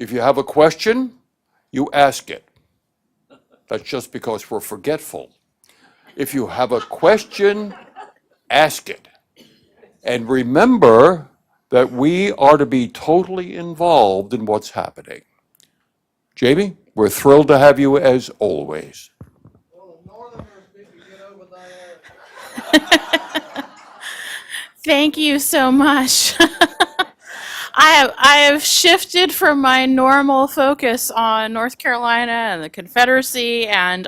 If you have a question, you ask it. That's just because we're forgetful. If you have a question, ask it. And remember that we are to be totally involved in what's happening. Jamie, we're thrilled to have you as always. Well, the Northerners need to get over there. Thank you so much. I have shifted from my normal focus on North Carolina and the Confederacy and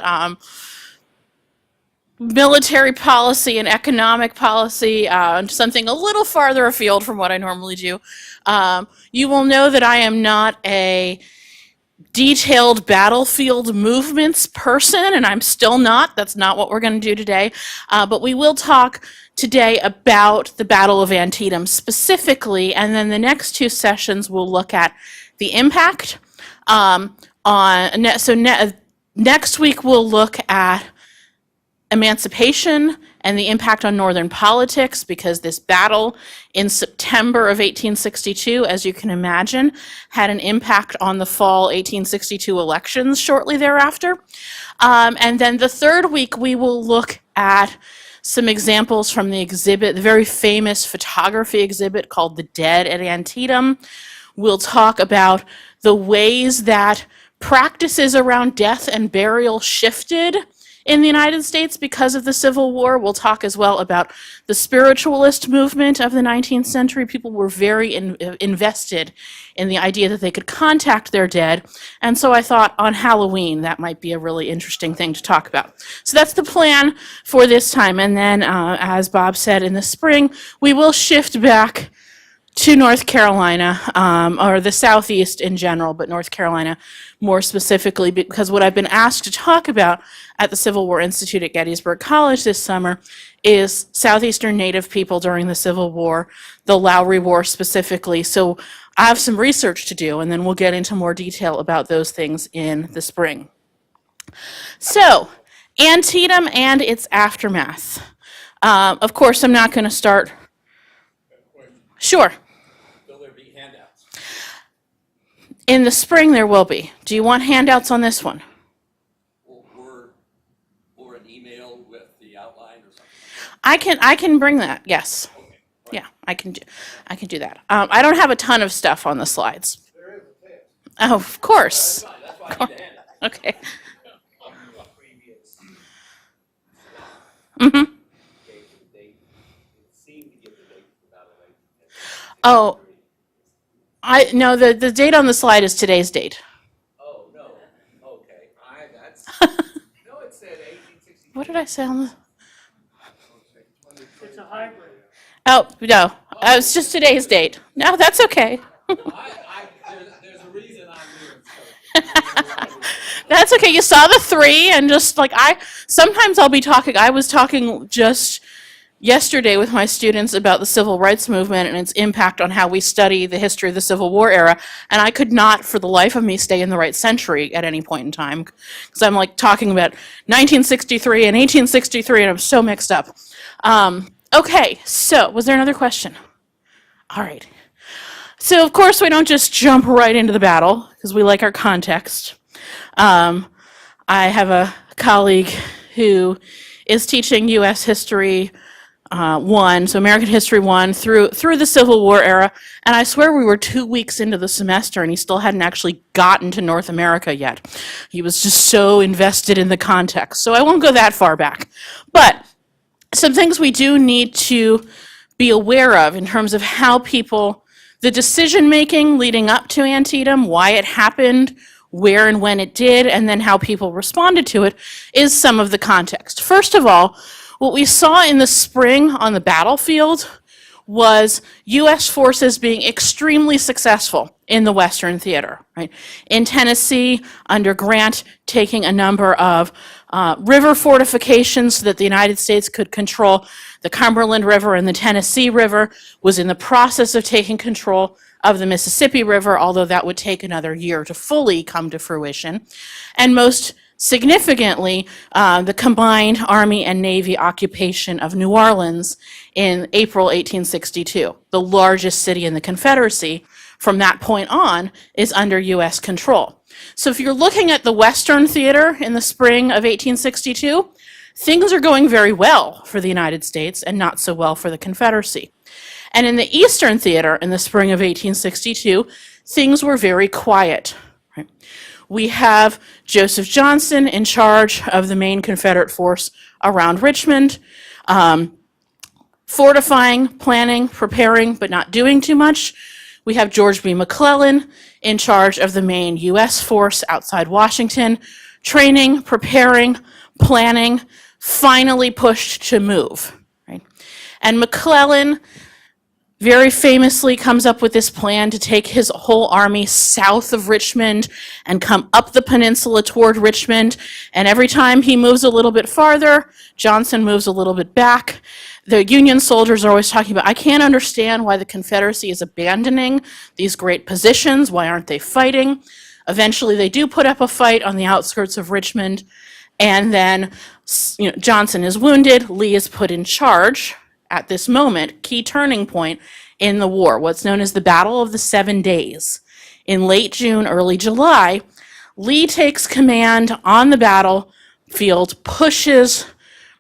military policy and economic policy, something a little farther afield from what I normally do. You will know that I am not a detailed battlefield movements person, and I'm still not. That's not what we're going to do today. But we will talk today about the Battle of Antietam specifically, and then the next two sessions we'll look at the impact. Next week we'll look at emancipation and the impact on Northern politics, because this battle in September of 1862, as you can imagine, had an impact on the fall 1862 elections shortly thereafter. And then the third week, we will look at some examples from the exhibit, the very famous photography exhibit called The Dead at Antietam. We'll talk about the ways that practices around death and burial shifted in the United States because of the Civil War. We'll talk as well about the spiritualist movement of the 19th century. People were very invested in the idea that they could contact their dead. And so I thought on Halloween that might be a really interesting thing to talk about. So that's the plan for this time. And then, as Bob said, in the spring, we will shift back to North Carolina, or the Southeast in general, but North Carolina more specifically, because what I've been asked to talk about at the Civil War Institute at Gettysburg College this summer is Southeastern Native people during the Civil War, the Lowry War specifically. So I have some research to do, and then we'll get into more detail about those things in the spring. So, Antietam and its aftermath. Of course, I'm not going to start. Sure. Will there be handouts? In the spring, there will be. Do you want handouts on this one? Or an email with the outline or something? I can bring that. Yes. Okay. Right. Yeah, I can do that. I don't have a ton of stuff on the slides. There is a test. Oh, of course. That's why I need the handout. Okay. Previous Mhm. gave the date. It seemed to give the date for Battle of 18. Oh, no, the date on the slide is today's date. Oh no. Okay. That's no. It said 1860. What did I say on the? It's a hybrid. Oh no, it's just today's date. No, that's okay. There's a reason I'm here. That's okay. You saw the 3, and just like sometimes I'll be talking. I was talking just yesterday with my students about the civil rights movement and its impact on how we study the history of the Civil War era, and I could not for the life of me stay in the right century at any point in time, because I'm like talking about 1963 and 1863, and I'm so mixed up. Okay, so was there another question? All right. So of course we don't just jump right into the battle, because we like our context. I have a colleague who is teaching U.S. History 1, so American History 1 through the Civil War era, and I swear we were 2 weeks into the semester and he still hadn't actually gotten to North America yet. He was just so invested in the context, so I won't go that far back. But some things we do need to be aware of in terms of how people, the decision making leading up to Antietam, why it happened, where and when it did, and then how people responded to it, is some of the context. First of all, what we saw in the spring on the battlefield was U.S. forces being extremely successful in the Western theater, right? In Tennessee, under Grant, taking a number of river fortifications so that the United States could control the Cumberland River and the Tennessee River, was in the process of taking control of the Mississippi River, although that would take another year to fully come to fruition. And most significantly, the combined Army and Navy occupation of New Orleans in April 1862, the largest city in the Confederacy from that point on is under U.S. control. So if you're looking at the Western Theater in the spring of 1862, things are going very well for the United States and not so well for the Confederacy. And in the Eastern Theater in the spring of 1862, things were very quiet. Right? We have Joseph Johnston in charge of the main Confederate force around Richmond, fortifying, planning, preparing, but not doing too much. We have George B. McClellan in charge of the main U.S. force outside Washington, training, preparing, planning, finally pushed to move. Right? And McClellan very famously comes up with this plan to take his whole army south of Richmond and come up the peninsula toward Richmond. And every time he moves a little bit farther, Johnson moves a little bit back. The Union soldiers are always talking about, I can't understand why the Confederacy is abandoning these great positions. Why aren't they fighting? Eventually, they do put up a fight on the outskirts of Richmond. And then Johnson is wounded. Lee is put in charge. At this moment, key turning point in the war, what's known as the Battle of the 7 Days. In late June, early July, Lee takes command on the battlefield, pushes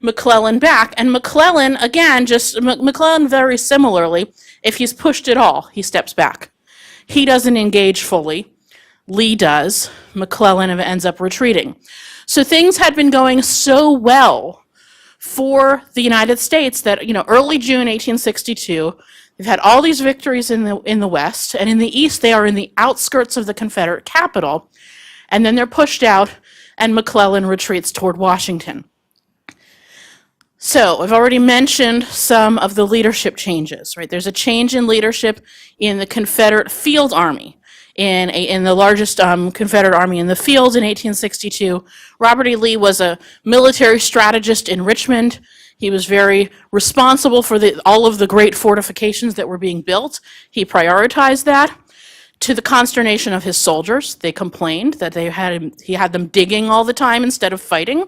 McClellan back, and McClellan, again, McClellan very similarly, if he's pushed at all, he steps back. He doesn't engage fully. Lee does. McClellan ends up retreating. So things had been going so well for the United States that, early June 1862, they've had all these victories in the West, and in the East they are in the outskirts of the Confederate capital, and then they're pushed out, and McClellan retreats toward Washington. So I've already mentioned some of the leadership changes, right? There's a change in leadership in the Confederate Field Army. In the largest Confederate army in the field in 1862. Robert E. Lee was a military strategist in Richmond. He was very responsible for all of the great fortifications that were being built. He prioritized that. To the consternation of his soldiers, they complained that he had them digging all the time instead of fighting.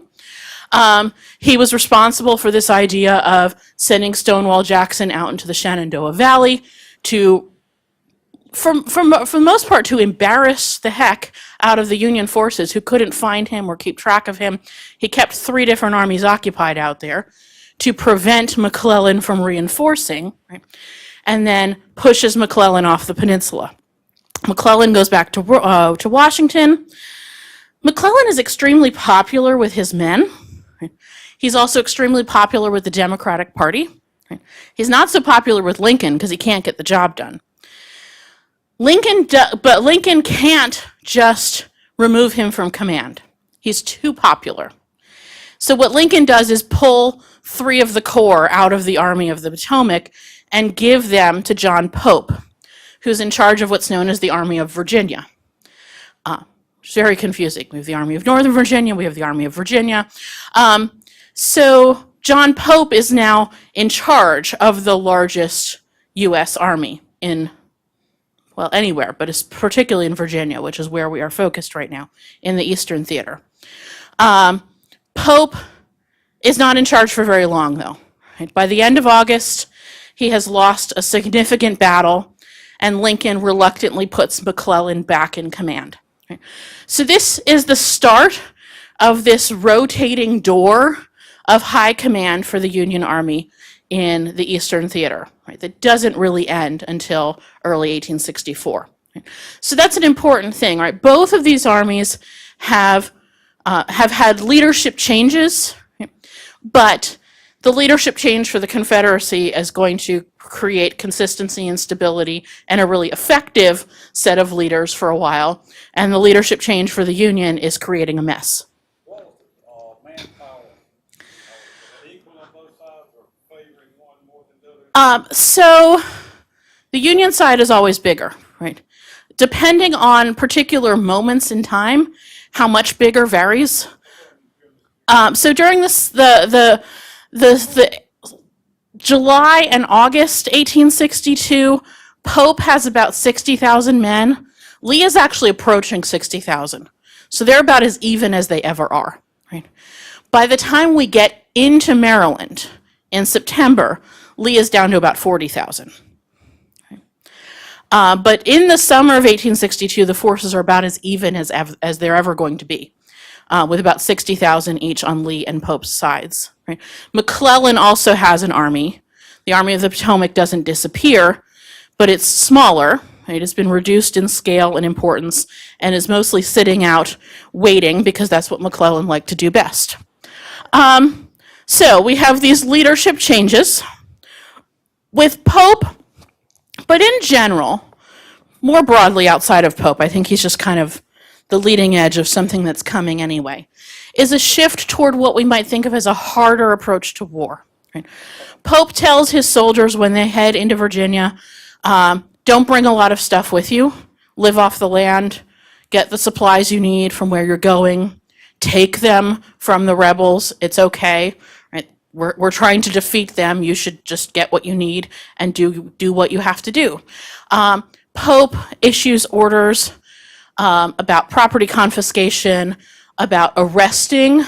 He was responsible for this idea of sending Stonewall Jackson out into the Shenandoah Valley to for the most part, to embarrass the heck out of the Union forces who couldn't find him or keep track of him. He kept 3 different armies occupied out there to prevent McClellan from reinforcing, right? And then pushes McClellan off the peninsula. McClellan goes back to Washington. McClellan is extremely popular with his men. Right? He's also extremely popular with the Democratic Party. Right? He's not so popular with Lincoln because he can't get the job done. But Lincoln can't just remove him from command. He's too popular. So what Lincoln does is pull 3 of the corps out of the Army of the Potomac and give them to John Pope, who's in charge of what's known as the Army of Virginia. It's very confusing. We have the Army of Northern Virginia, we have the Army of Virginia. So John Pope is now in charge of the largest U.S. Army anywhere, but it's particularly in Virginia, which is where we are focused right now, in the Eastern Theater. Pope is not in charge for very long, though. Right? By the end of August, he has lost a significant battle, and Lincoln reluctantly puts McClellan back in command. Right? So this is the start of this rotating door of high command for the Union Army in the Eastern Theater, right, that doesn't really end until early 1864. Right? So that's an important thing, right? Both of these armies have had leadership changes, right? But the leadership change for the Confederacy is going to create consistency and stability and a really effective set of leaders for a while, and the leadership change for the Union is creating a mess. What was manpower? Was it equal on both sides or favoring one more than the other? So the Union side is always bigger, right? Depending on particular moments in time, how much bigger varies. So during the July and August 1862, Pope has about 60,000 men. Lee is actually approaching 60,000. So they're about as even as they ever are, right? By the time we get into Maryland in September, Lee is down to about 40,000. Right? But in the summer of 1862, the forces are about as even as they're ever going to be, with about 60,000 each on Lee and Pope's sides. Right? McClellan also has an army. The Army of the Potomac doesn't disappear, but it's smaller. Right? It's been reduced in scale and importance and is mostly sitting out waiting because that's what McClellan liked to do best. So we have these leadership changes with Pope, but in general, more broadly outside of Pope, I think he's just kind of the leading edge of something that's coming anyway, is a shift toward what we might think of as a harder approach to war. Right? Pope tells his soldiers when they head into Virginia, don't bring a lot of stuff with you, live off the land, get the supplies you need from where you're going, take them from the rebels, it's okay. Right? We're trying to defeat them, you should just get what you need and do what you have to do. Pope issues orders about property confiscation, about arresting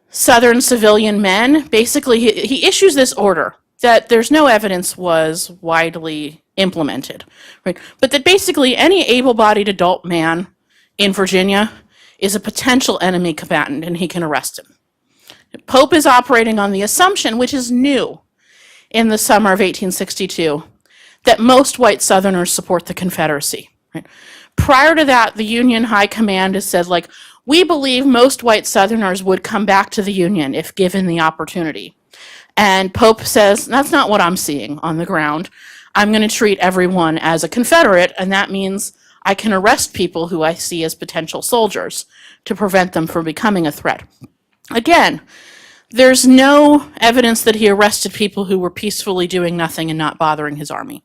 Southern civilian men. Basically, he issues this order that there's no evidence was widely implemented, right? But that basically any able-bodied adult man in Virginia is a potential enemy combatant and he can arrest him. Pope is operating on the assumption, which is new in the summer of 1862, that most white Southerners support the Confederacy. Right? Prior to that, the Union High Command has said, like, we believe most white Southerners would come back to the Union if given the opportunity. And Pope says, that's not what I'm seeing on the ground. I'm going to treat everyone as a Confederate, and that means I can arrest people who I see as potential soldiers to prevent them from becoming a threat. Again, there's no evidence that he arrested people who were peacefully doing nothing and not bothering his army.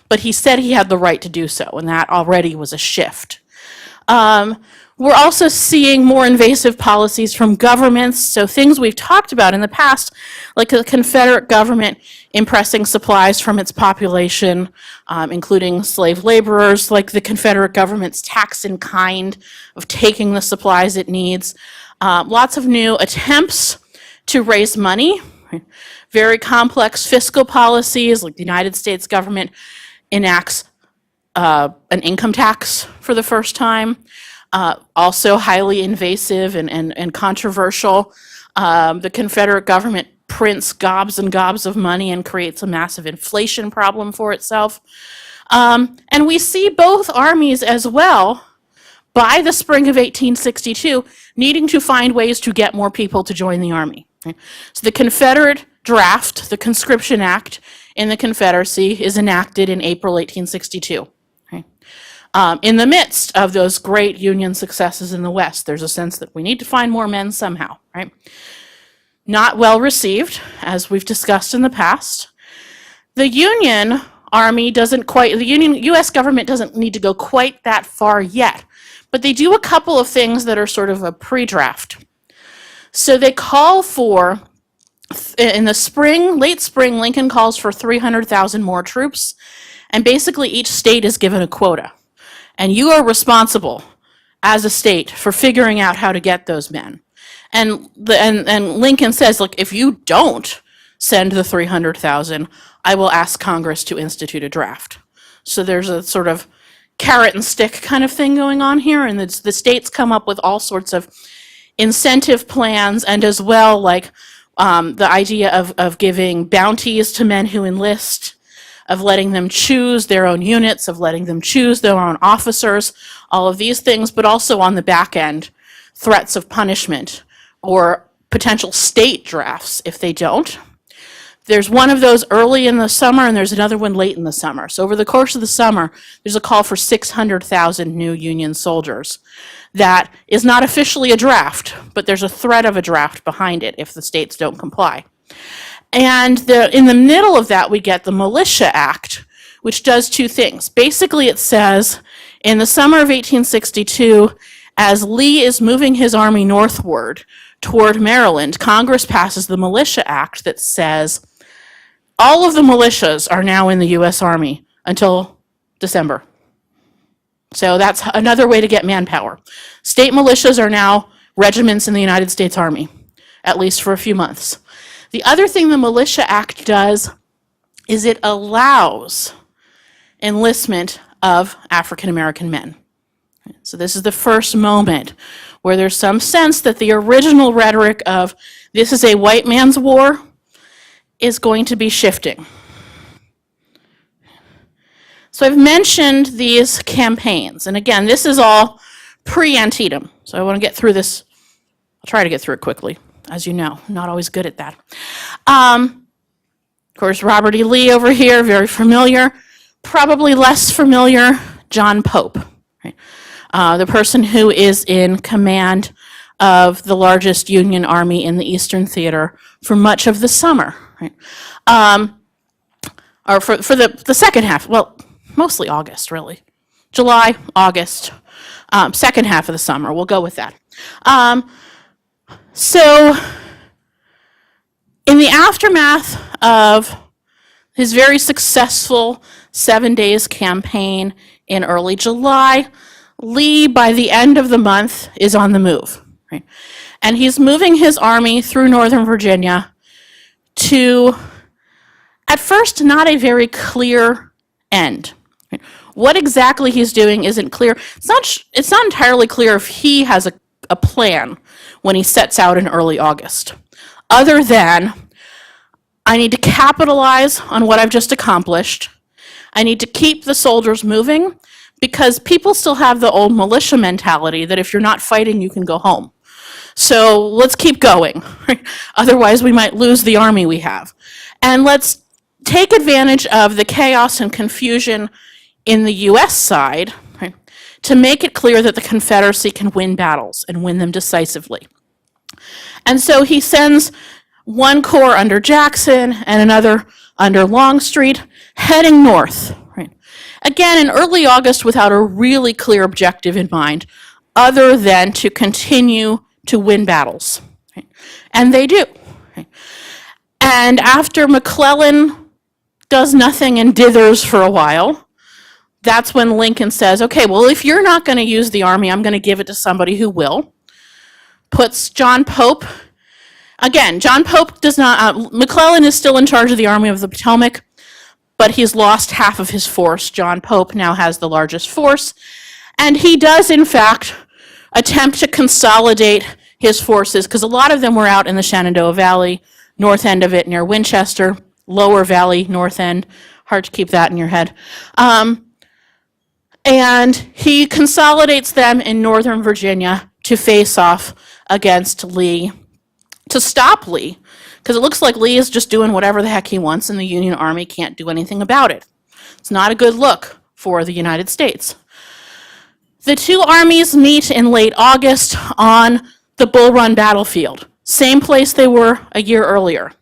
But he said he had the right to do so, and that already was a shift. We're also seeing more invasive policies from governments, so things we've talked about in the past, like the Confederate government impressing supplies from its population, including slave laborers, like the Confederate government's tax in kind of taking the supplies it needs. Lots of new attempts to raise money, very complex fiscal policies, like the United States government enacts an income tax for the first time. Also highly invasive and controversial. The Confederate government prints gobs and gobs of money and creates a massive inflation problem for itself. And we see both armies as well, by the spring of 1862, needing to find ways to get more people to join the army. So the Confederate draft, the Conscription Act in the Confederacy, is enacted in April 1862. In the midst of those great Union successes in the West, there's a sense that we need to find more men somehow, right? Not well received, as we've discussed in the past. The Union Army the U.S. government doesn't need to go quite that far yet, but they do a couple of things that are sort of a pre-draft. So they call for, in the spring, late spring, Lincoln calls for 300,000 more troops, and basically each state is given a quota. And you are responsible as a state for figuring out how to get those men. And Lincoln says, look, if you don't send the 300,000, I will ask Congress to institute a draft. So there's a sort of carrot and stick kind of thing going on here, and the states come up with all sorts of incentive plans, and as well, like the idea of giving bounties to men who enlist, of letting them choose their own units, of letting them choose their own officers, all of these things, but also on the back end, threats of punishment or potential state drafts if they don't. There's one of those early in the summer, and there's another one late in the summer. So over the course of the summer, there's a call for 600,000 new Union soldiers. That is not officially a draft, but there's a threat of a draft behind it if the states don't comply. And in the middle of that, we get the Militia Act, which does two things. Basically, it says, in the summer of 1862, as Lee is moving his army northward toward Maryland, Congress passes the Militia Act that says all of the militias are now in the U.S. Army until December. So that's another way to get manpower. State militias are now regiments in the United States Army, at least for a few months. The other thing the Militia Act does is it allows enlistment of African American men. So this is the first moment where there's some sense that the original rhetoric of this is a white man's war is going to be shifting. So I've mentioned these campaigns, and again, this is all pre-Antietam. So I want to get through this. I'll try to get through it quickly. As you know, I'm not always good at that. Of course, Robert E. Lee over here, very familiar. Probably less familiar, John Pope, right? The person who is in command of the largest Union army in the Eastern Theater for much of the summer, right? Or for the second half, well, mostly August, really. July, August, second half of the summer, we'll go with that. So, in the aftermath of his very successful 7 days campaign in early July, Lee, by the end of the month, is on the move. Right? And he's moving his army through Northern Virginia to, at first, not a very clear end. Right? What exactly he's doing isn't clear. It's not entirely clear if he has a plan when he sets out in early August, other than, I need to capitalize on what I've just accomplished. I need to keep the soldiers moving, because people still have the old militia mentality that if you're not fighting, you can go home. So let's keep going. Otherwise, we might lose the army we have. And let's take advantage of the chaos and confusion in the U.S. side, right, to make it clear that the Confederacy can win battles and win them decisively. And so he sends one corps under Jackson and another under Longstreet, heading north. Right? Again, in early August, without a really clear objective in mind, other than to continue to win battles. Right? And they do. Right? And after McClellan does nothing and dithers for a while, that's when Lincoln says, okay, well, if you're not going to use the army, I'm going to give it to somebody who will. Puts John Pope. Again, John Pope does not, McClellan is still in charge of the Army of the Potomac, but he's lost half of his force. John Pope now has the largest force, and he does, in fact, attempt to consolidate his forces, because a lot of them were out in the Shenandoah Valley, north end of it near Winchester, lower valley, north end. Hard to keep that in your head. And he consolidates them in northern Virginia to face off against Lee, to stop Lee, because it looks like Lee is just doing whatever the heck he wants and the Union Army can't do anything about it. It's not a good look for the United States. The two armies meet in late August on the Bull Run battlefield, same place they were a year earlier,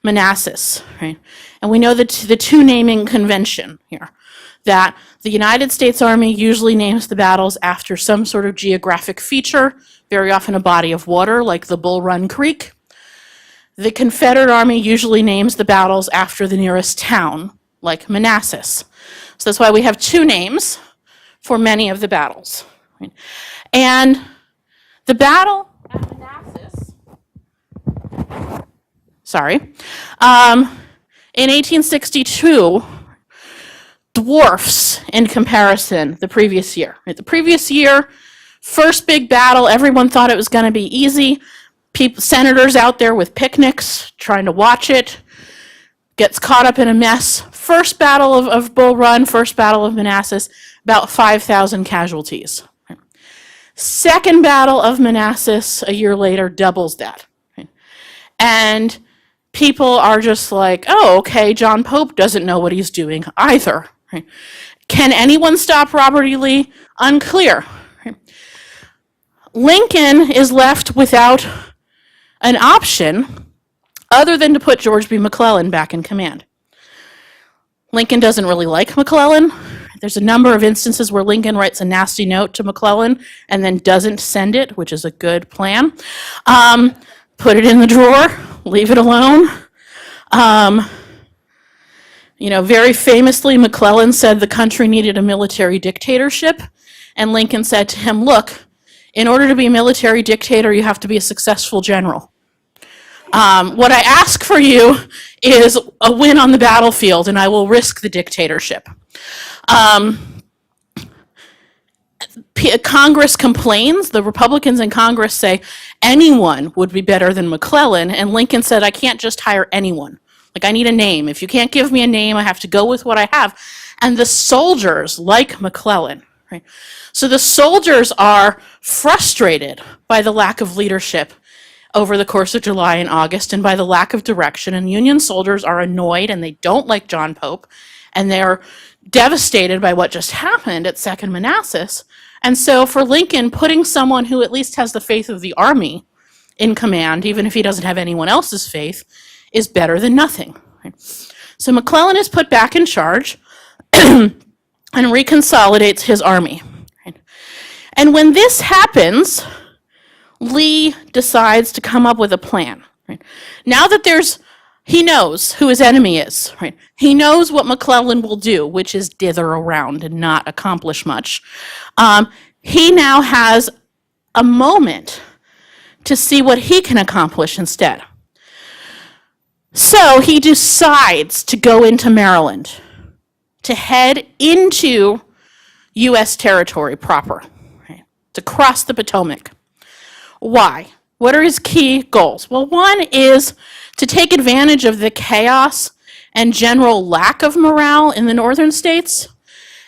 Manassas. Right? And we know that the two naming convention here, that the United States Army usually names the battles after some sort of geographic feature, very often a body of water like the Bull Run Creek. The Confederate Army usually names the battles after the nearest town, like Manassas. So that's why we have two names for many of the battles. Right? And the battle at Manassas, in 1862, dwarfs in comparison the previous year. Right? The previous year, first big battle, everyone thought it was going to be easy. Senators out there with picnics trying to watch it, gets caught up in a mess. First battle of Bull Run, first battle of Manassas, about 5,000 casualties. Right? Second battle of Manassas a year later doubles that. Right? And people are just like, oh, okay, John Pope doesn't know what he's doing either. Right? Can anyone stop Robert E. Lee? Unclear. Right? Lincoln is left without an option other than to put George B. McClellan back in command. Lincoln doesn't really like McClellan. There's a number of instances where Lincoln writes a nasty note to McClellan and then doesn't send it, which is a good plan. Put it in the drawer, leave it alone. Very famously, McClellan said the country needed a military dictatorship, and Lincoln said to him, look, in order to be a military dictator, you have to be a successful general. What I ask for you is a win on the battlefield, and I will risk the dictatorship. Congress complains, the Republicans in Congress say anyone would be better than McClellan, and Lincoln said, I can't just hire anyone. Like, I need a name. If you can't give me a name, I have to go with what I have. And the soldiers like McClellan, right? So the soldiers are frustrated by the lack of leadership over the course of July and August and by the lack of direction. And Union soldiers are annoyed and they don't like John Pope. And they're devastated by what just happened at Second Manassas. And so for Lincoln, putting someone who at least has the faith of the army in command, even if he doesn't have anyone else's faith, is better than nothing. Right? So McClellan is put back in charge and reconsolidates his army. Right? And when this happens, Lee decides to come up with a plan. Right? Now that he knows who his enemy is. Right? He knows what McClellan will do, which is dither around and not accomplish much. He now has a moment to see what he can accomplish instead. So he decides to go into Maryland, to head into U.S. territory proper, right? To cross the Potomac. Why? What are his key goals? Well, one is to take advantage of the chaos and general lack of morale in the northern states.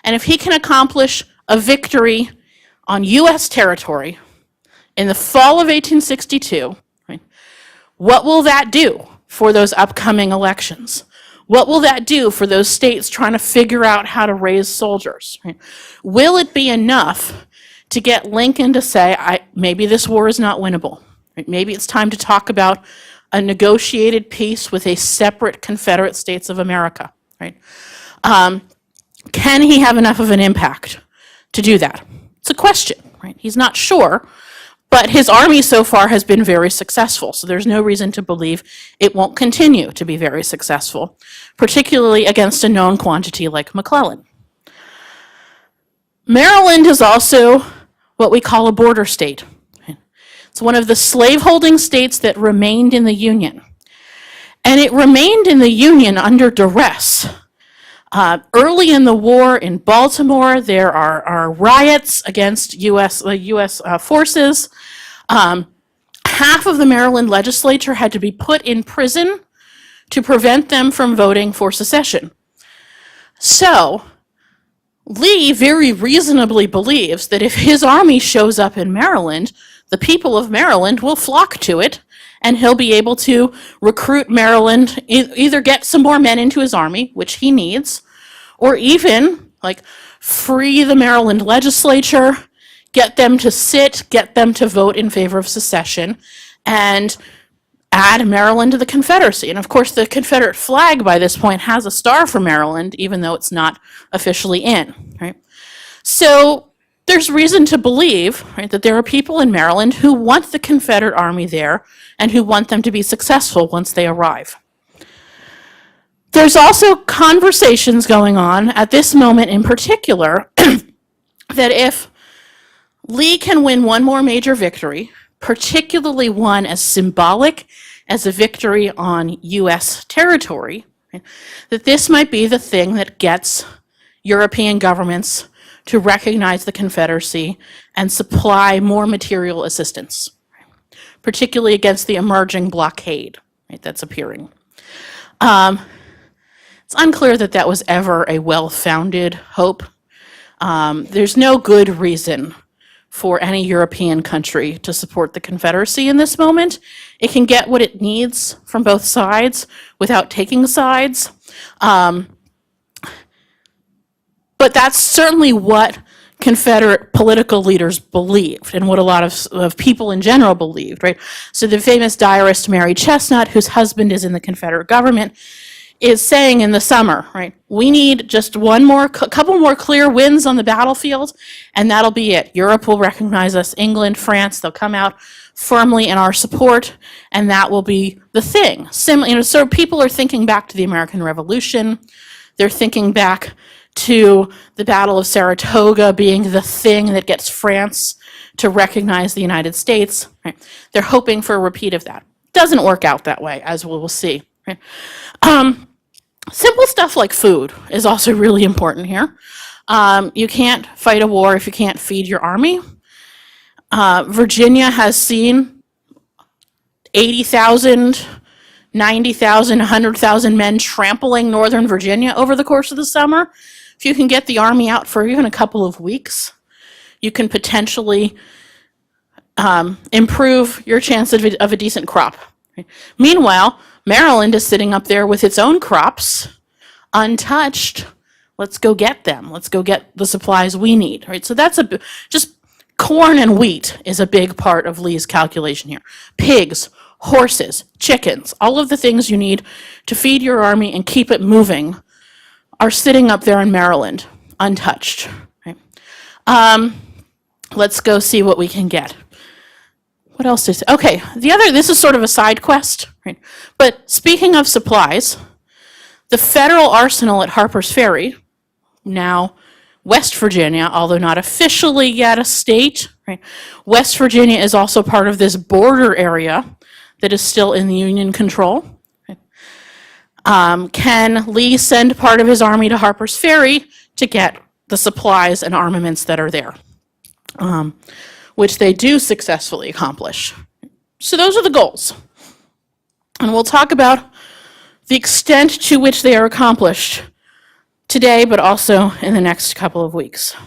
And if he can accomplish a victory on U.S. territory in the fall of 1862, right, what will that do for those upcoming elections? What will that do for those states trying to figure out how to raise soldiers? Right? Will it be enough to get Lincoln to say, maybe this war is not winnable? Right? Maybe it's time to talk about a negotiated peace with a separate Confederate States of America. Right? Can he have enough of an impact to do that? It's a question. Right? He's not sure. But his army so far has been very successful, so there's no reason to believe it won't continue to be very successful, particularly against a known quantity like McClellan. Maryland is also what we call a border state. It's one of the slaveholding states that remained in the Union. And it remained in the Union under duress. Early in the war in Baltimore, there are riots against U.S. Forces. Half of the Maryland legislature had to be put in prison to prevent them from voting for secession. So, Lee very reasonably believes that if his army shows up in Maryland, the people of Maryland will flock to it, and he'll be able to recruit Maryland, either get some more men into his army, which he needs, or even free the Maryland legislature, get them to sit, get them to vote in favor of secession, and add Maryland to the Confederacy. And of course, the Confederate flag by this point has a star for Maryland, even though it's not officially in. Right? So there's reason to believe, right, that there are people in Maryland who want the Confederate Army there and who want them to be successful once they arrive. There's also conversations going on at this moment in particular that if Lee can win one more major victory, particularly one as symbolic as a victory on U.S. territory, right, that this might be the thing that gets European governments to recognize the Confederacy and supply more material assistance, particularly against the emerging blockade, right, that's appearing. It's unclear that that was ever a well-founded hope. There's no good reason for any European country to support the Confederacy in this moment. It can get what it needs from both sides without taking sides. But that's certainly what Confederate political leaders believed and what a lot of people in general believed, right? So the famous diarist Mary Chestnut, whose husband is in the Confederate government, is saying in the summer, right, we need just couple more clear wins on the battlefield, and that'll be it. Europe will recognize us, England, France, they'll come out firmly in our support, and that will be the thing. So people are thinking back to the American Revolution, they're thinking back to the Battle of Saratoga being the thing that gets France to recognize the United States. Right? They're hoping for a repeat of that. Doesn't work out that way, as we will see. Right? Simple stuff like food is also really important here. You can't fight a war if you can't feed your army. Virginia has seen 80,000, 90,000, 100,000 men trampling Northern Virginia over the course of the summer. If you can get the army out for even a couple of weeks, you can potentially improve your chance of a decent crop. Meanwhile, Maryland is sitting up there with its own crops, untouched. Let's go get them. Let's go get the supplies we need. Right? So that's just corn and wheat is a big part of Lee's calculation here. Pigs, horses, chickens, all of the things you need to feed your army and keep it moving are sitting up there in Maryland, untouched. Right? Let's go see what we can get. What else is, okay, this is sort of a side quest, right? But speaking of supplies, the federal arsenal at Harper's Ferry, now West Virginia, although not officially yet a state, right? West Virginia is also part of this border area that is still in Union control. Right? Can Lee send part of his army to Harper's Ferry to get the supplies and armaments that are there? Which they do successfully accomplish. So those are the goals. And we'll talk about the extent to which they are accomplished today, but also in the next couple of weeks.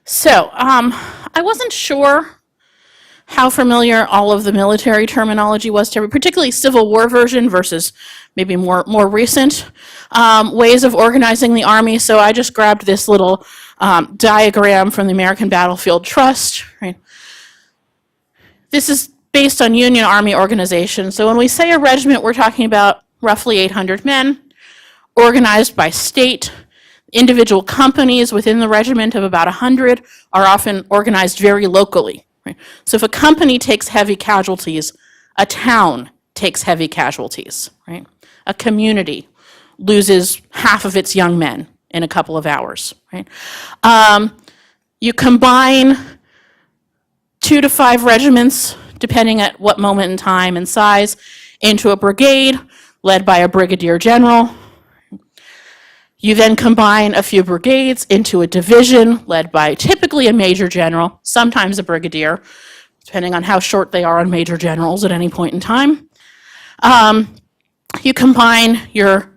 So, I wasn't sure how familiar all of the military terminology was to everyone, particularly Civil War version versus maybe more recent ways of organizing the Army. So I just grabbed this little diagram from the American Battlefield Trust. Right? This is based on Union Army organization. So when we say a regiment, we're talking about roughly 800 men, organized by state. Individual companies within the regiment of about 100 are often organized very locally. Right? So if a company takes heavy casualties, a town takes heavy casualties. Right? A community loses half of its young men in a couple of hours. Right? You combine 2 to 5 regiments, depending at what moment in time and size, into a brigade led by a brigadier general. You then combine a few brigades into a division led by typically a major general, sometimes a brigadier, depending on how short they are on major generals at any point in time. You combine your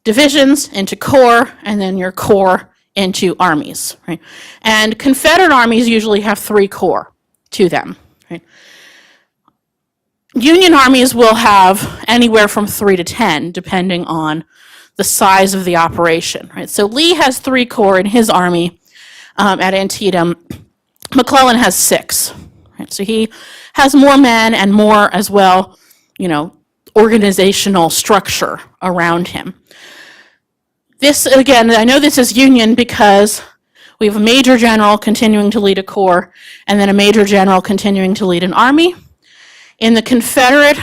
divisions into corps, and then your corps into armies. Right? And Confederate armies usually have 3 corps to them. Right? Union armies will have anywhere from 3 to 10, depending on the size of the operation. Right? So Lee has 3 corps in his army at Antietam. McClellan has 6. Right? So he has more men and more as well, organizational structure around him. This, again, I know this is Union because we have a major general continuing to lead a corps, and then a major general continuing to lead an army. In the Confederate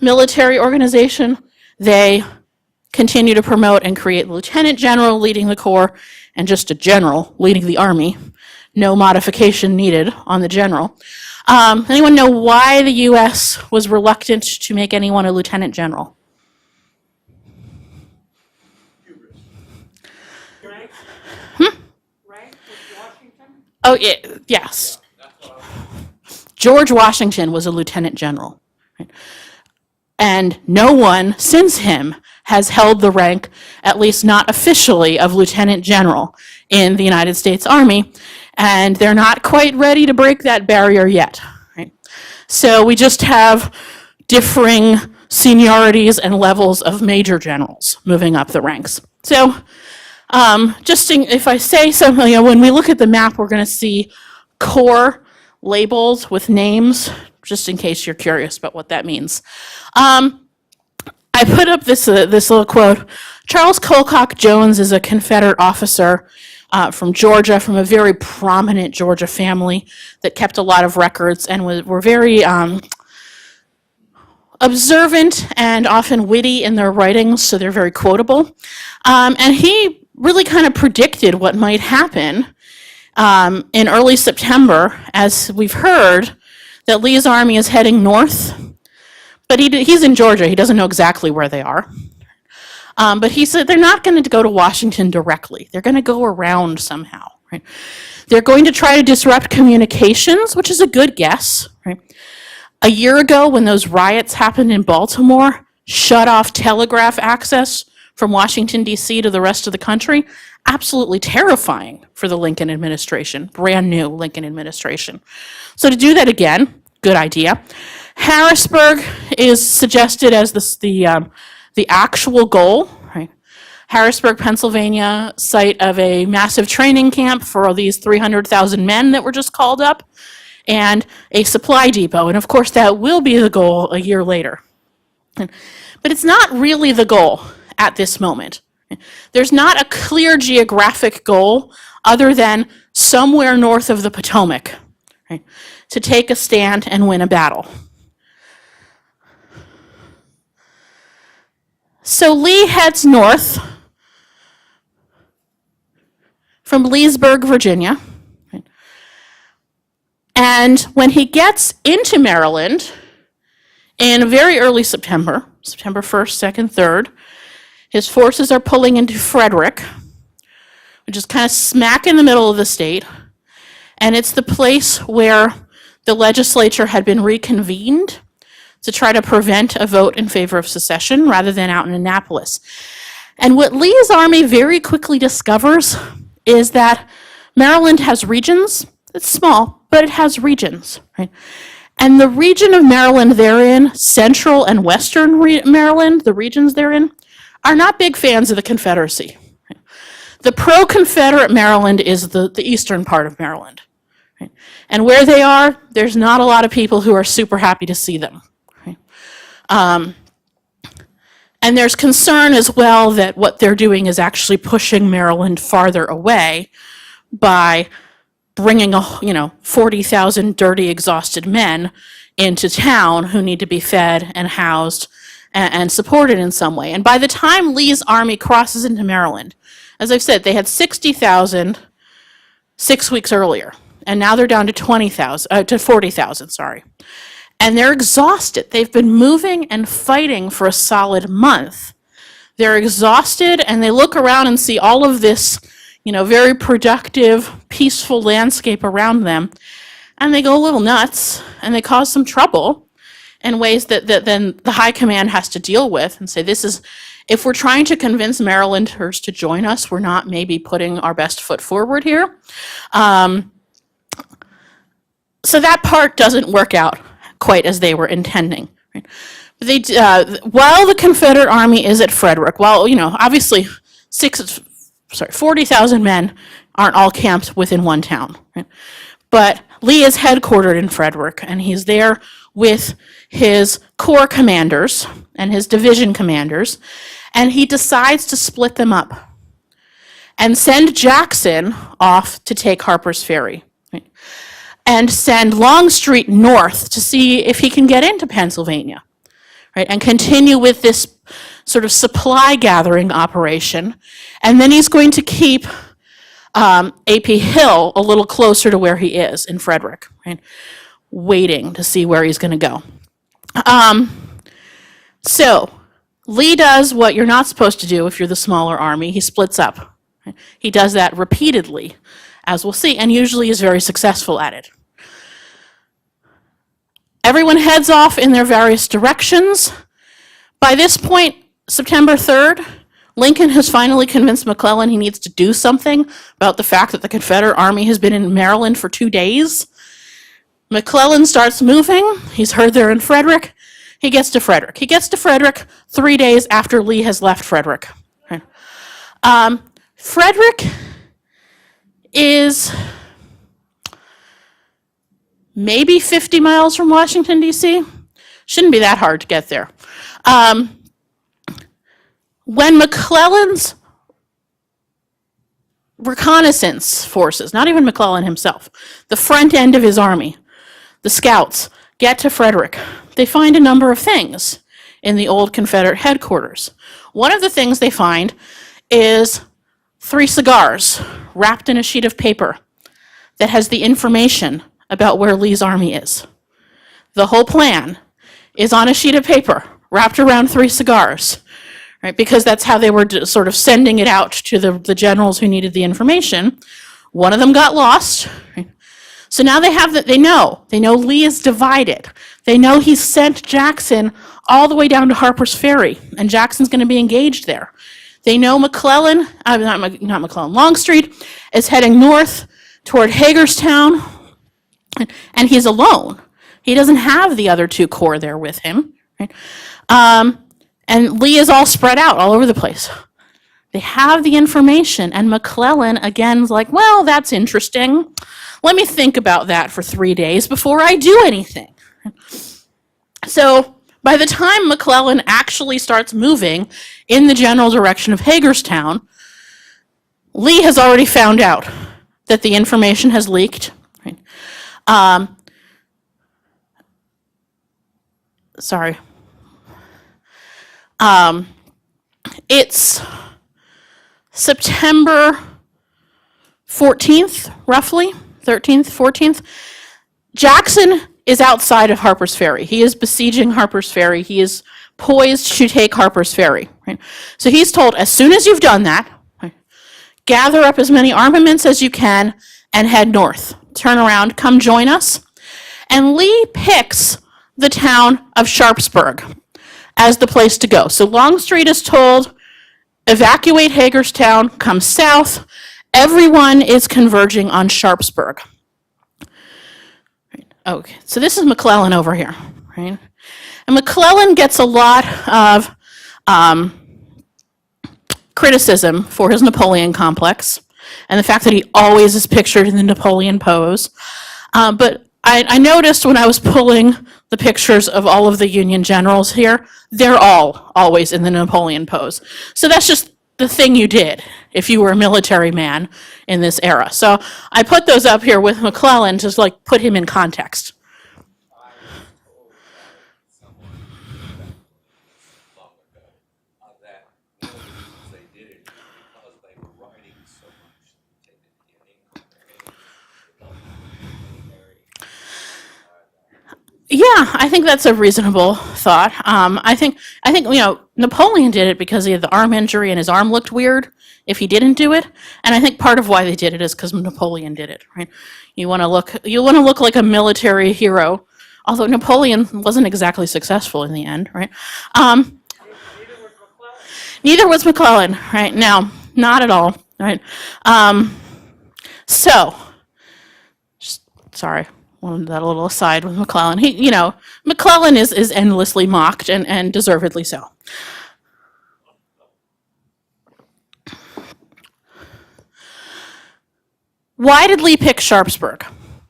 military organization, they continue to promote and create the lieutenant general leading the corps, and just a general leading the army. No modification needed on the general. Anyone know why the U.S. was reluctant to make anyone a lieutenant general? Rank with Washington? Oh, yes. George Washington was a lieutenant general. Right? And no one since him has held the rank, at least not officially, of lieutenant general in the United States Army. And they're not quite ready to break that barrier yet. Right? So we just have differing seniorities and levels of major generals moving up the ranks. So if I say something, when we look at the map, we're going to see corps labeled with names, just in case you're curious about what that means. I put up this little quote. Charles Colcock Jones is a Confederate officer from Georgia, from a very prominent Georgia family that kept a lot of records and were very observant and often witty in their writings, so they're very quotable. And he really kind of predicted what might happen in early September. As we've heard, that Lee's army is heading north, but he's in Georgia. He doesn't know exactly where they are. But he said they're not going to go to Washington directly. They're going to go around somehow. Right? They're going to try to disrupt communications, which is a good guess. Right? A year ago, when those riots happened in Baltimore, shut off telegraph access from Washington, D.C. to the rest of the country. Absolutely terrifying for the Lincoln administration, brand new Lincoln administration. So to do that again, good idea. Harrisburg is suggested as the actual goal. Right? Harrisburg, Pennsylvania, site of a massive training camp for these 300,000 men that were just called up, and a supply depot. And of course, that will be the goal a year later. But it's not really the goal at this moment. There's not a clear geographic goal other than somewhere north of the Potomac, right, to take a stand and win a battle. So Lee heads north from Leesburg, Virginia. Right? And when he gets into Maryland in very early September, September 1st, 2nd, 3rd, his forces are pulling into Frederick, which is kind of smack in the middle of the state. And it's the place where the legislature had been reconvened to try to prevent a vote in favor of secession rather than out in Annapolis. And what Lee's army very quickly discovers is that Maryland has regions. It's small, but it has regions, right? And the region of Maryland they're in, central and western Maryland, the regions they're in, are not big fans of the Confederacy. The pro-Confederate Maryland is the eastern part of Maryland. Right? And where they are, there's not a lot of people who are super happy to see them. Right? And there's concern as well that what they're doing is actually pushing Maryland farther away by bringing 40,000 dirty, exhausted men into town who need to be fed and housed and supported in some way. And by the time Lee's army crosses into Maryland, as I've said, they had 60,000 6 weeks earlier, and now they're down to 40,000, sorry. And they're exhausted. They've been moving and fighting for a solid month. They're exhausted, and they look around and see all of this, very productive, peaceful landscape around them, and they go a little nuts, and they cause some trouble in ways that then the high command has to deal with and say, if we're trying to convince Marylanders to join us, we're not maybe putting our best foot forward here. So that part doesn't work out quite as they were intending. Right? While the Confederate army is at Frederick, obviously 40,000 men aren't all camped within one town. Right? But Lee is headquartered in Frederick, and he's there with his corps commanders and his division commanders, and he decides to split them up and send Jackson off to take Harper's Ferry, right? And send Longstreet north to see if he can get into Pennsylvania, right? And continue with this sort of supply gathering operation. And then he's going to keep A.P. Hill a little closer to where he is in Frederick, right? Waiting to see where he's going to go. So Lee does what you're not supposed to do if you're the smaller army. He splits up. Right? He does that repeatedly, as we'll see, and usually is very successful at it. Everyone heads off in their various directions. By this point, September 3rd, Lincoln has finally convinced McClellan he needs to do something about the fact that the Confederate army has been in Maryland for 2 days. McClellan starts moving. He's heard they're in Frederick. He gets to Frederick. He gets to Frederick 3 days after Lee has left Frederick. Right? Frederick is maybe 50 miles from Washington, D.C. Shouldn't be that hard to get there. When McClellan's reconnaissance forces, not even McClellan himself, the front end of his army, the scouts, get to Frederick, they find a number of things in the old Confederate headquarters. One of the things they find is 3 cigars wrapped in a sheet of paper that has the information about where Lee's army is. the whole plan is on a sheet of paper wrapped around 3 cigars, right? Because that's how they were sort of sending it out to the generals who needed the information. One of them got lost. Right? So now they have that. They know Lee is divided. They know he's sent Jackson all the way down to Harper's Ferry, and Jackson's going to be engaged there. They know Longstreet is heading north toward Hagerstown, and he's alone. He doesn't have the other 2 corps there with him. Right? And Lee is all spread out all over the place. They have the information, and McClellan, again, is like, well, that's interesting. Let me think about that for 3 days before I do anything. So by the time McClellan actually starts moving in the general direction of Hagerstown, Lee has already found out that the information has leaked. Right? It's September 14th, roughly, 13th, 14th. Jackson is outside of Harper's Ferry. He is besieging Harper's Ferry. He is poised to take Harper's Ferry. Right? So he's told, as soon as you've done that, right, gather up as many armaments as you can and head north. Turn around, come join us. And Lee picks the town of Sharpsburg as the place to go. So Longstreet is told, evacuate Hagerstown, come south. Everyone is converging on Sharpsburg. Okay, so this is McClellan over here, right? And McClellan gets a lot of criticism for his Napoleon complex and the fact that he always is pictured in the Napoleon pose. But I noticed when I was pulling the pictures of all of the Union generals here, they're all always in the Napoleon pose. So that's just the thing you did if you were a military man in this era. So I put those up here with McClellan to like put him in context. I was told by someone long ago that one of the reasons they did it is because they were writing so much in Yeah, I think that's a reasonable thought. I think Napoleon did it because he had the arm injury and his arm looked weird if he didn't do it, and I think part of why they did it is because Napoleon did it. Right? You want to look like a military hero, although Napoleon wasn't exactly successful in the end. Right? Neither was McClellan. Right? No, not at all. Right? Sorry. Wanted that a little aside with McClellan. McClellan is endlessly mocked and deservedly so. Why did Lee pick Sharpsburg?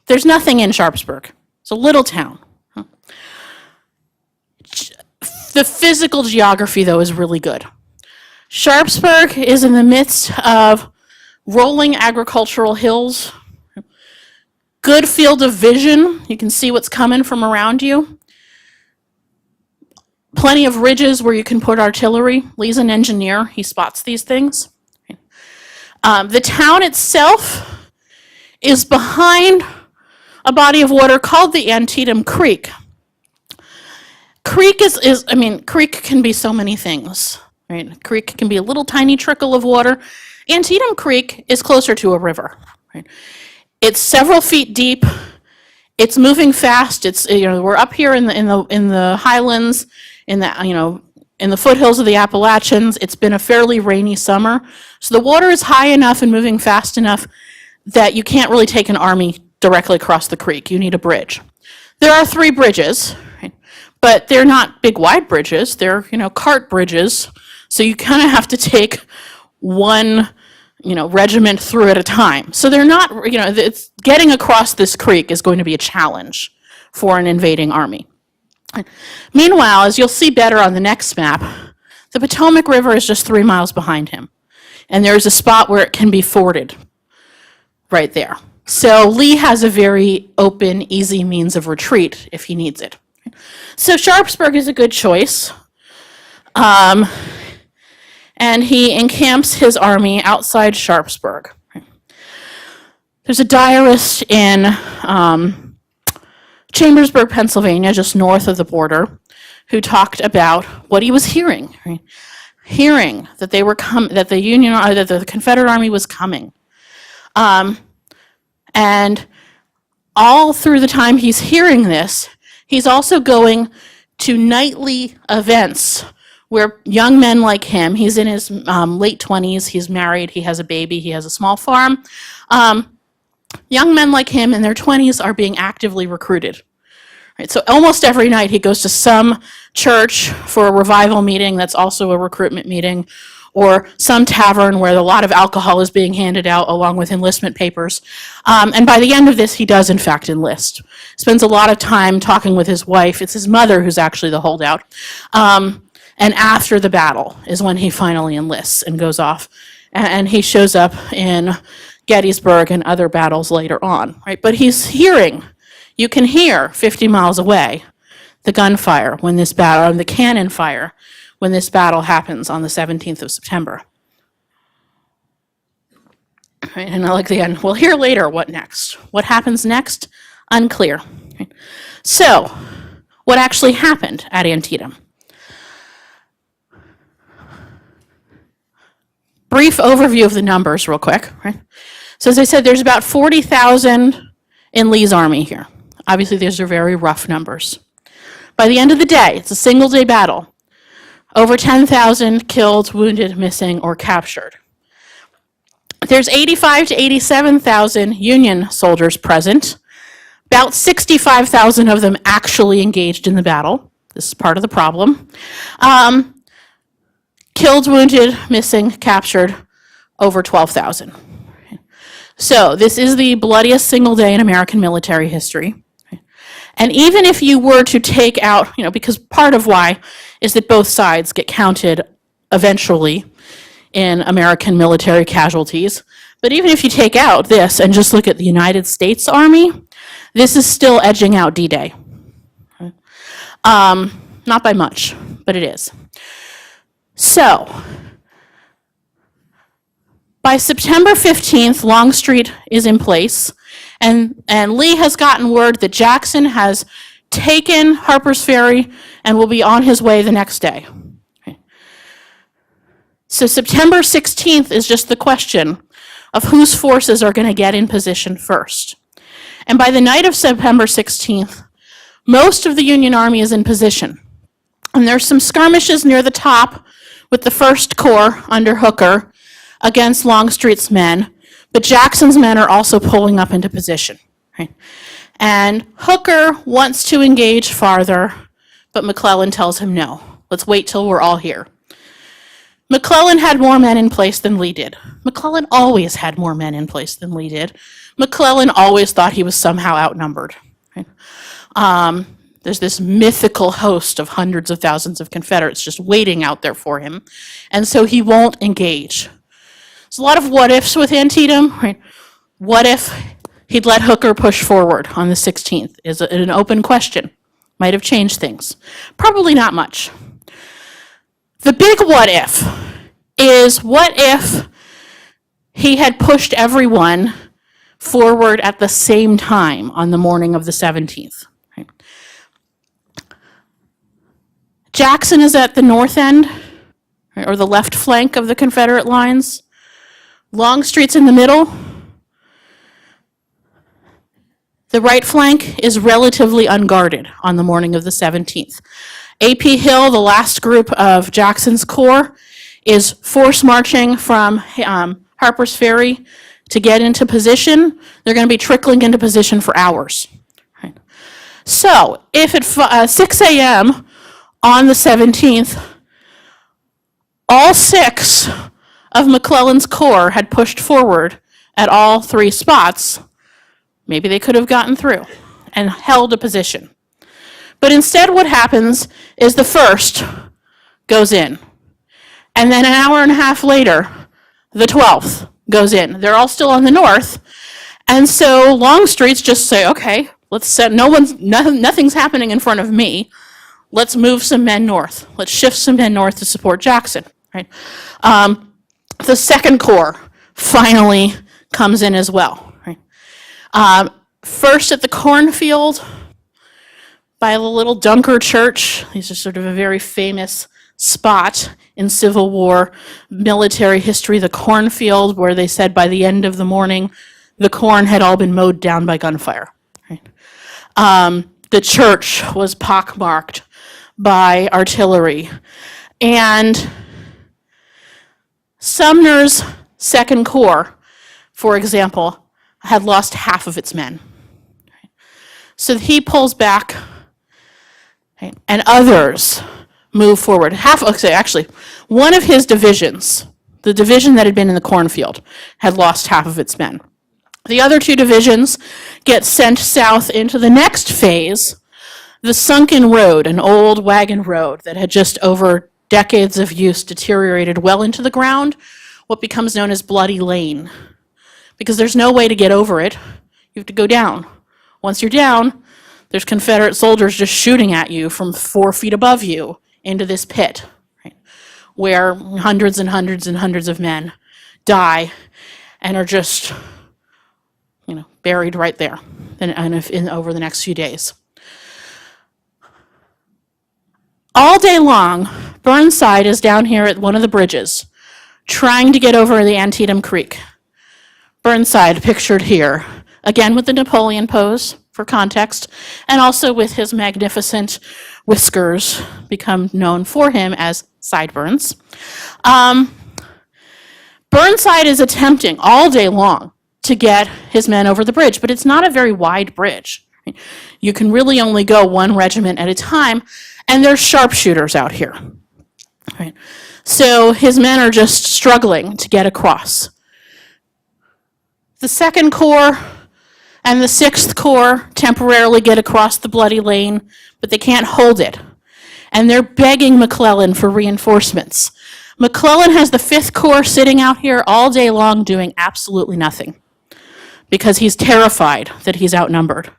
There's nothing in Sharpsburg. It's a little town. The physical geography, though, is really good. Sharpsburg is in the midst of rolling agricultural hills. Good field of vision. You can see what's coming from around you. Plenty of ridges where you can put artillery. Lee's an engineer. He spots these things. The town itself is behind a body of water called the Antietam Creek. Creek Creek can be so many things. Right? Creek can be a little tiny trickle of water. Antietam Creek is closer to a river. Right? It's several feet deep. It's moving fast. We're up here in the highlands, in the foothills of the Appalachians. It's been a fairly rainy summer, so the water is high enough and moving fast enough that you can't really take an army directly across the creek. You need a bridge. There are 3 bridges, right? But they're not big wide bridges. They're cart bridges. So you kind of have to take one regiment through at a time. So they're not, it's getting across this creek is going to be a challenge for an invading army. Meanwhile, as you'll see better on the next map, the Potomac River is just 3 miles behind him. And there's a spot where it can be forded right there. So Lee has a very open, easy means of retreat if he needs it. So Sharpsburg is a good choice. And he encamps his army outside Sharpsburg. There's a diarist in Chambersburg, Pennsylvania, just north of the border, who talked about what he was hearing, right? Hearing that they were that the Confederate Army was coming, and all through the time he's hearing this, he's also going to nightly events where young men like him, he's in his late 20s, he's married, he has a baby, he has a small farm. Young men like him in their 20s are being actively recruited. Right, so almost every night he goes to some church for a revival meeting that's also a recruitment meeting, or some tavern where a lot of alcohol is being handed out along with enlistment papers. And by the end of this, he does in fact enlist. Spends a lot of time talking with his wife. It's his mother who's actually the holdout. And after the battle is when he finally enlists and goes off. And he shows up in Gettysburg and other battles later on, right? But he's hearing, you can hear 50 miles away the gunfire when this battle, the cannon fire, when this battle happens on the 17th of September. Right, and I like the end. We'll hear later what next. What happens next? Unclear. Right. So, what actually happened at Antietam? Brief overview of the numbers real quick. Right? So as I said, there's about 40,000 in Lee's army here. Obviously, these are very rough numbers. By the end of the day, it's a single-day battle. Over 10,000 killed, wounded, missing, or captured. There's 85 to 87,000 Union soldiers present. About 65,000 of them actually engaged in the battle. This is part of the problem. Killed, wounded, missing, captured, over 12,000. So this is the bloodiest single day in American military history. And even if you were to take out, because part of why is that both sides get counted eventually in American military casualties. But even if you take out this and just look at the United States Army, this is still edging out D-Day. Not by much, but it is. So, by September 15th, Longstreet is in place, and Lee has gotten word that Jackson has taken Harper's Ferry and will be on his way the next day. Okay. So September 16th is just the question of whose forces are going to get in position first. And by the night of September 16th, most of the Union Army is in position. And there's some skirmishes near the top with the 1st Corps under Hooker against Longstreet's men, but Jackson's men are also pulling up into position. Right? And Hooker wants to engage farther, but McClellan tells him no. Let's wait till we're all here. McClellan had more men in place than Lee did. McClellan always had more men in place than Lee did. McClellan always thought he was somehow outnumbered. Right? There's this mythical host of hundreds of thousands of Confederates just waiting out there for him, and so he won't engage. There's a lot of what-ifs with Antietam. Right? What if he'd let Hooker push forward on the 16th? Is it an open question? Might have changed things. Probably not much. The big what-if is what if he had pushed everyone forward at the same time on the morning of the 17th? Right? Jackson is at the north end, right, or the left flank of the Confederate lines. Longstreet's in the middle. The right flank is relatively unguarded on the morning of the 17th. A.P. Hill, the last group of Jackson's corps, is force marching from Harper's Ferry to get into position. They're going to be trickling into position for hours. Right. So, if at 6 a.m. on the 17th, all 6 of McClellan's corps had pushed forward at all 3 spots, maybe they could have gotten through and held a position. But instead what happens is the 1st goes in. And then an hour and a half later, the 12th goes in. They're all still on the north. And so Longstreet's just say, okay, let's set, nothing's happening in front of me. Let's move some men north. Let's shift some men north to support Jackson. Right? The 2nd Corps finally comes in as well. Right? First at the cornfield, by the little Dunker Church. These are sort of a very famous spot in Civil War military history, the cornfield, where they said by the end of the morning, the corn had all been mowed down by gunfire. Right? The church was pockmarked by artillery. And Sumner's Second Corps, for example, had lost half of its men. So he pulls back, right, and others move forward. Actually, one of his divisions, the division that had been in the cornfield, had lost half of its men. The other two divisions get sent south into the next phase, the sunken road, an old wagon road that had just over decades of use deteriorated well into the ground, what becomes known as Bloody Lane. Because there's no way to get over it, you have to go down. Once you're down, there's Confederate soldiers just shooting at you from 4 feet above you into this pit, right, where hundreds and hundreds and hundreds of men die and are just, buried right there over the next few days. All day long, Burnside is down here at one of the bridges, trying to get over the Antietam Creek. Burnside, pictured here, again with the Napoleon pose, for context, and also with his magnificent whiskers, become known for him as sideburns. Burnside is attempting all day long to get his men over the bridge, but it's not a very wide bridge. You can really only go one regiment at a time, and there's sharpshooters out here. Right? So his men are just struggling to get across. The Second Corps and the Sixth Corps temporarily get across the Bloody Lane, but they can't hold it. And they're begging McClellan for reinforcements. McClellan has the Fifth Corps sitting out here all day long doing absolutely nothing because he's terrified that he's outnumbered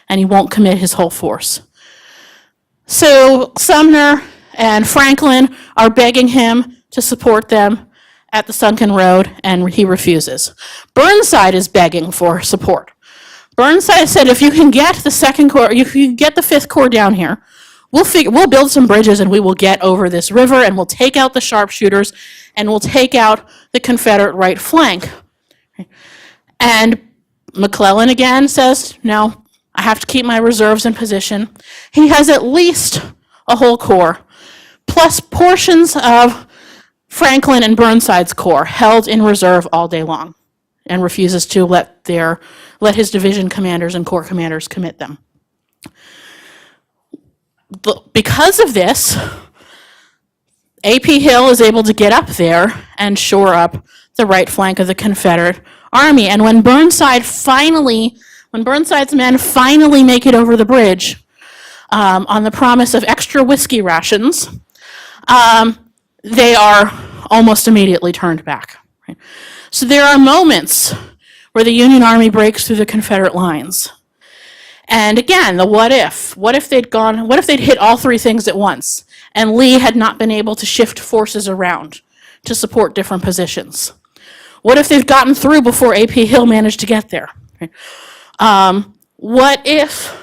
and he won't commit his whole force. So Sumner and Franklin are begging him to support them at the sunken road, and he refuses. Burnside is begging for support. Burnside said, if you can get the Second Corps, if you can get the Fifth Corps down here, we'll build some bridges and we will get over this river and we'll take out the sharpshooters and we'll take out the Confederate right flank. And McClellan again says, no, I have to keep my reserves in position. He has at least a whole corps, plus portions of Franklin and Burnside's corps held in reserve all day long, and refuses to let his division commanders and corps commanders commit them. Because of this, A.P. Hill is able to get up there and shore up the right flank of the Confederate army. And when Burnside's men finally make it over the bridge, on the promise of extra whiskey rations, they are almost immediately turned back. Right? So there are moments where the Union Army breaks through the Confederate lines. And again, the what if. What if they'd hit all three things at once and Lee had not been able to shift forces around to support different positions? What if they'd gotten through before A.P. Hill managed to get there? What if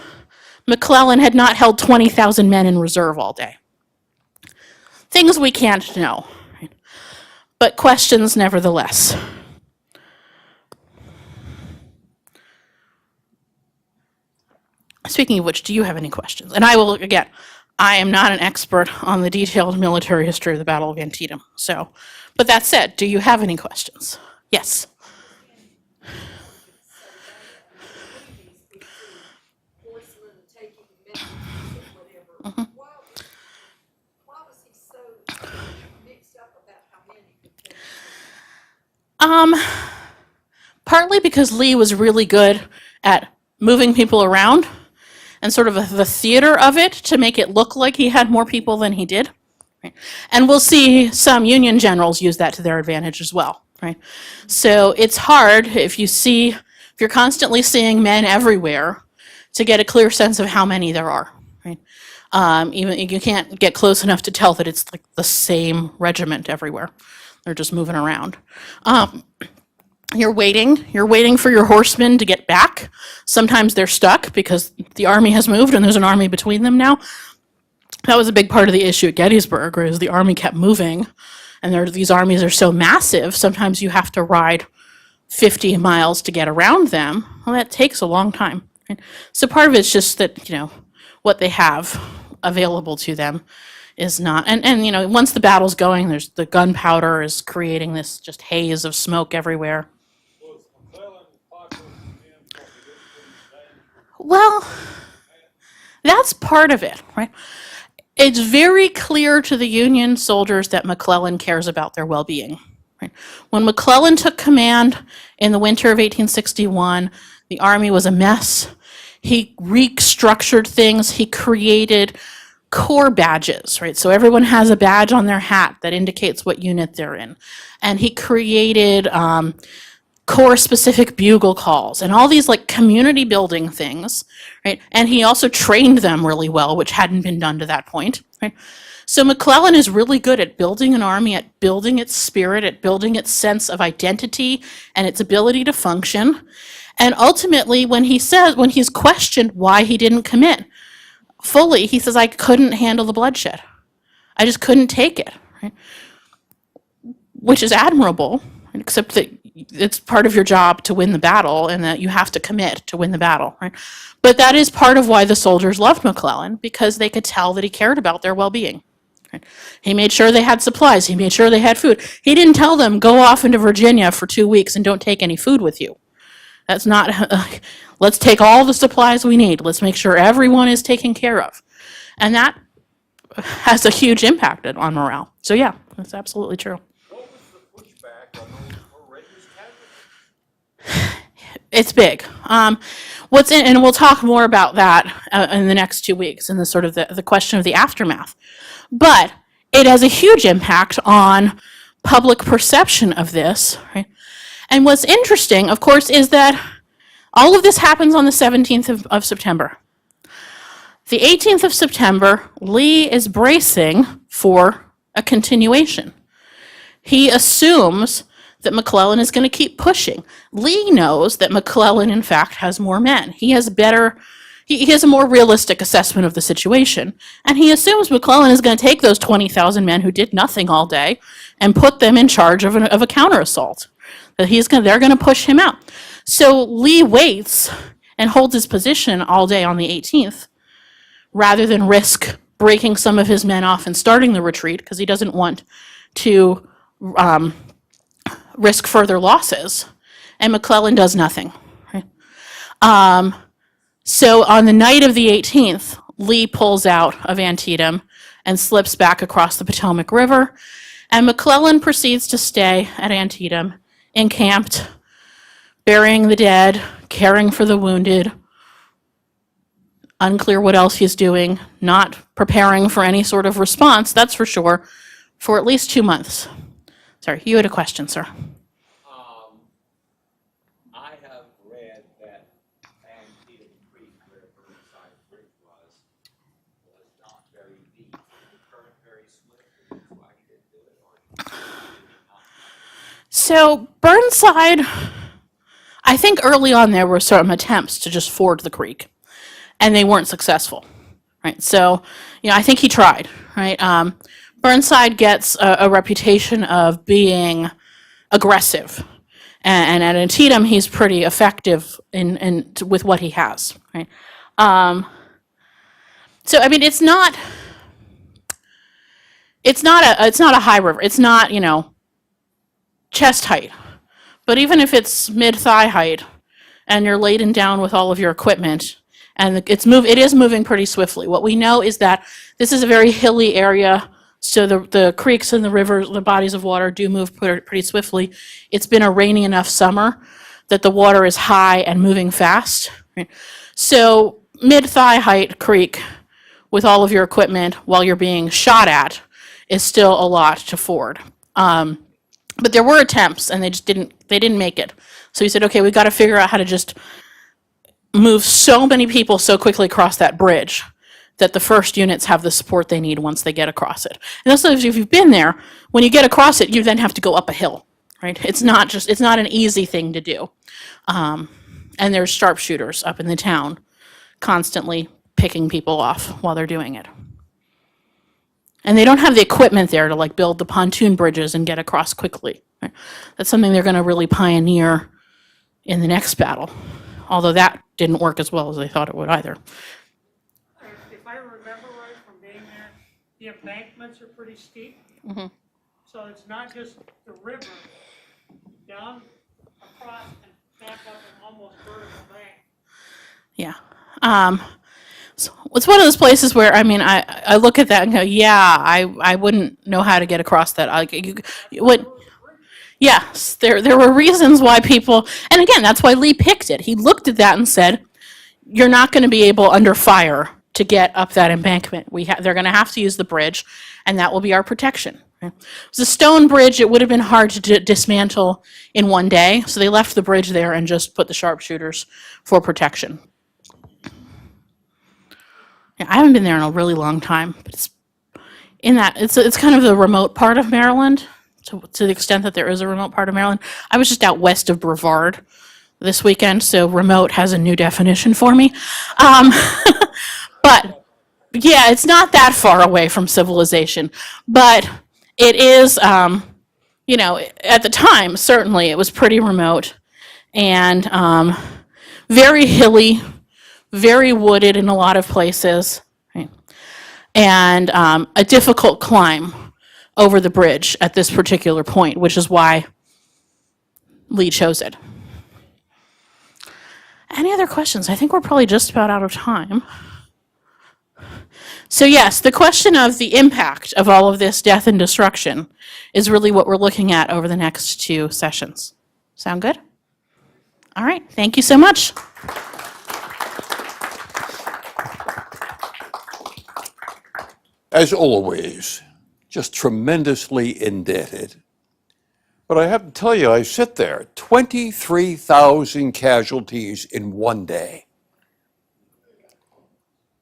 McClellan had not held 20,000 men in reserve all day? Things we can't know, right? But questions nevertheless. Speaking of which, do you have any questions? And I am not an expert on the detailed military history of the Battle of Antietam. But that said, do you have any questions? Yes. Mm-hmm. Why was he so mixed up about how many could take? Partly because Lee was really good at moving people around and sort of the theater of it to make it look like he had more people than he did. Right? And we'll see some Union generals use that to their advantage as well. Right? So it's hard if you're constantly seeing men everywhere to get a clear sense of how many there are. Right? Even you can't get close enough to tell that it's like the same regiment everywhere. They're just moving around. You're waiting for your horsemen to get back. Sometimes they're stuck because the army has moved and there's an army between them now. That was a big part of the issue at Gettysburg, was the army kept moving, and these armies are so massive, sometimes you have to ride 50 miles to get around them. Well, that takes a long time. Right? So part of it's just that, what they have available to them is not, and once the battle's going, there's the gunpowder is creating this just haze of smoke everywhere. Was McClellan popular with them because he didn't put him in danger? Well, that's part of it, right? It's very clear to the Union soldiers that McClellan cares about their well-being. Right? When McClellan took command in the winter of 1861, the army was a mess. He restructured things. He created corps badges, right? So everyone has a badge on their hat that indicates what unit they're in. And he created corps-specific bugle calls and all these like community building things, right? And he also trained them really well, which hadn't been done to that point, right? So McClellan is really good at building an army, at building its spirit, at building its sense of identity and its ability to function. And ultimately, when he's questioned why he didn't commit fully, he says, I couldn't handle the bloodshed. I just couldn't take it, right? Which is admirable, except that it's part of your job to win the battle and that you have to commit to win the battle, right? But that is part of why the soldiers loved McClellan, because they could tell that he cared about their well-being. Right? He made sure they had supplies. He made sure they had food. He didn't tell them, go off into Virginia for 2 weeks and don't take any food with you. That's not, let's take all the supplies we need. Let's make sure everyone is taken care of. And that has a huge impact on morale. So yeah, that's absolutely true. What was the pushback on those horrendous casualties? It's big. And we'll talk more about that in the next 2 weeks, and the sort of the question of the aftermath. But it has a huge impact on public perception of this, right? And what's interesting, of course, is that all of this happens on the 17th of September. The 18th of September, Lee is bracing for a continuation. He assumes that McClellan is going to keep pushing. Lee knows that McClellan, in fact, has more men. He has a more realistic assessment of the situation, and he assumes McClellan is going to take those 20,000 men who did nothing all day and put them in charge of a counterassault. That they're going to push him out. So Lee waits and holds his position all day on the 18th, rather than risk breaking some of his men off and starting the retreat, because he doesn't want to risk further losses. And McClellan does nothing. Right? So on the night of the 18th, Lee pulls out of Antietam and slips back across the Potomac River, and McClellan proceeds to stay at Antietam, encamped, burying the dead, caring for the wounded. Unclear what else he's doing, not preparing for any sort of response, that's for sure, for at least 2 months. Sorry, you had a question, sir. I have read that Antietam Creek, where Burnside Bridge was not very deep. The current very swift, and that's why he didn't do it, or did he not? So Burnside, I think early on there were some attempts to just ford the creek, and they weren't successful, right? So, I think he tried, right? Burnside gets a reputation of being aggressive, and at Antietam he's pretty effective with what he has, right? So I mean, it's not a high river. It's not chest height, but even if it's mid thigh height, and you're laden down with all of your equipment, and it is moving pretty swiftly. What we know is that this is a very hilly area, so the creeks and the rivers, the bodies of water do move pretty swiftly. It's been a rainy enough summer that the water is high and moving fast. Right? So mid-thigh height creek with all of your equipment while you're being shot at is still a lot to ford. But there were attempts, and they didn't make it. So he said, okay, we've got to figure out how to just move so many people so quickly across that bridge that the first units have the support they need once they get across it. And also, if you've been there, when you get across it, you then have to go up a hill, right? It's not an easy thing to do. And there's sharpshooters up in the town constantly picking people off while they're doing it. And they don't have the equipment there to like build the pontoon bridges and get across quickly. Right? That's something they're going to really pioneer in the next battle. Although that didn't work as well as they thought it would either. If I remember right from being there, the embankments are pretty steep. So it's not just the river down, across, and back up an almost vertical bank. Yeah. So it's one of those places where, I mean, I look at that and go, yeah, I wouldn't know how to get across that. Yes, there were reasons why people, and again, that's why Lee picked it. He looked at that and said, you're not going to be able under fire to get up that embankment. They're going to have to use the bridge, and that will be our protection. Right? It was a stone bridge. It would have been hard to dismantle in one day, so they left the bridge there and just put the sharpshooters for protection. Yeah, I haven't been there in a really long time, but it's kind of the remote part of Maryland, to the extent that there is a remote part of Maryland. I was just out west of Brevard this weekend, so remote has a new definition for me. But yeah, it's not that far away from civilization, but it is, at the time, certainly, it was pretty remote and very hilly, very wooded in a lot of places, right? And a difficult climb over the bridge at this particular point, which is why Lee chose it. Any other questions? I think we're probably just about out of time. So yes, the question of the impact of all of this death and destruction is really what we're looking at over the next 2 sessions. Sound good? All right, thank you so much. As always, just tremendously indebted. But I have to tell you, I sit there, 23,000 casualties in one day.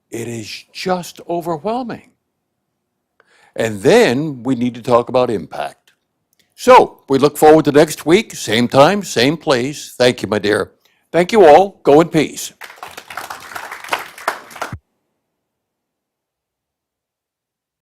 It is just overwhelming. And then we need to talk about impact. So we look forward to next week, same time, same place. Thank you, my dear. Thank you all. Go in peace.